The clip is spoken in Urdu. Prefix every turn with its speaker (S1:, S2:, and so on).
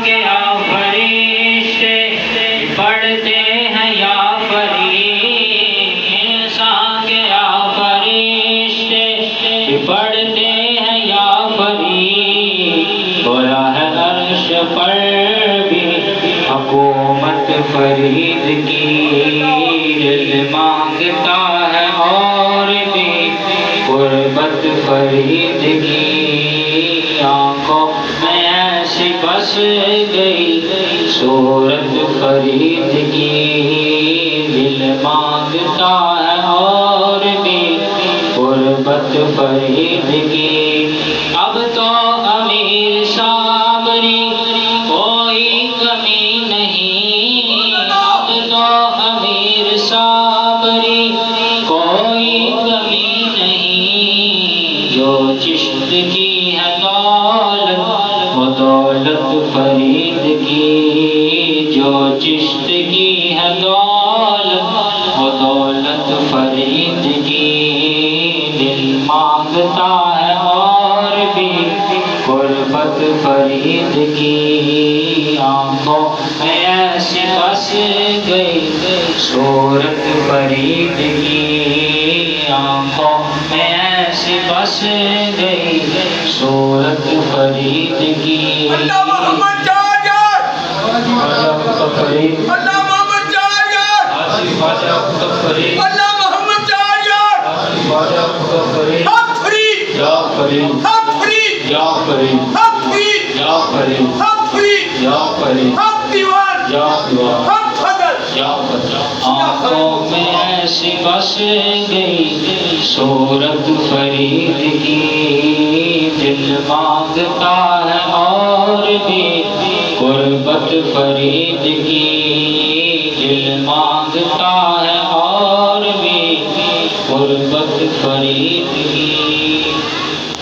S1: کے فرشتے پڑھتے ہیں یا فرید، انسان کے فرشتے پڑھتے ہیں یا فرید، گویا ہے عرش پر بھی حکومت فرید کی، دل مانگتا ہے اور بھی قربت فرید کی، آنکھوں میں ایسی بس گئی صورت فرید کی، دل مانگتا ہے اور بھی قربت فرید کی، اب تو امیر صابری کوئی کمی نہیں، اب تو امیر صابری کوئی کمی نہیں، جو چشت کی ہے دولت وہ دولت فرید کی، جو چشت کی ہے دولت وہ دولت فرید کی، دل مانگتا ہے اور بھی قربت فرید کی، آنکھوں میں ایسی بس گئی صورت فرید کی، آنکھوں میں ایسی بس گئی صورت فرید کی،
S2: اللہ محمد جاگر، اللہ محمد جاگر، اللہ محمد جاگر، حق فرید، حق فرید، حق فرید، حق فرید، حق دیوان، حق فضل،
S1: آنکھوں میں ایسی بس گئی صورت فرید کی، دل مانگتا ہے اور بھی قربت فرید کی، دل مانگتا ہے اور بھی قربت فرید کی۔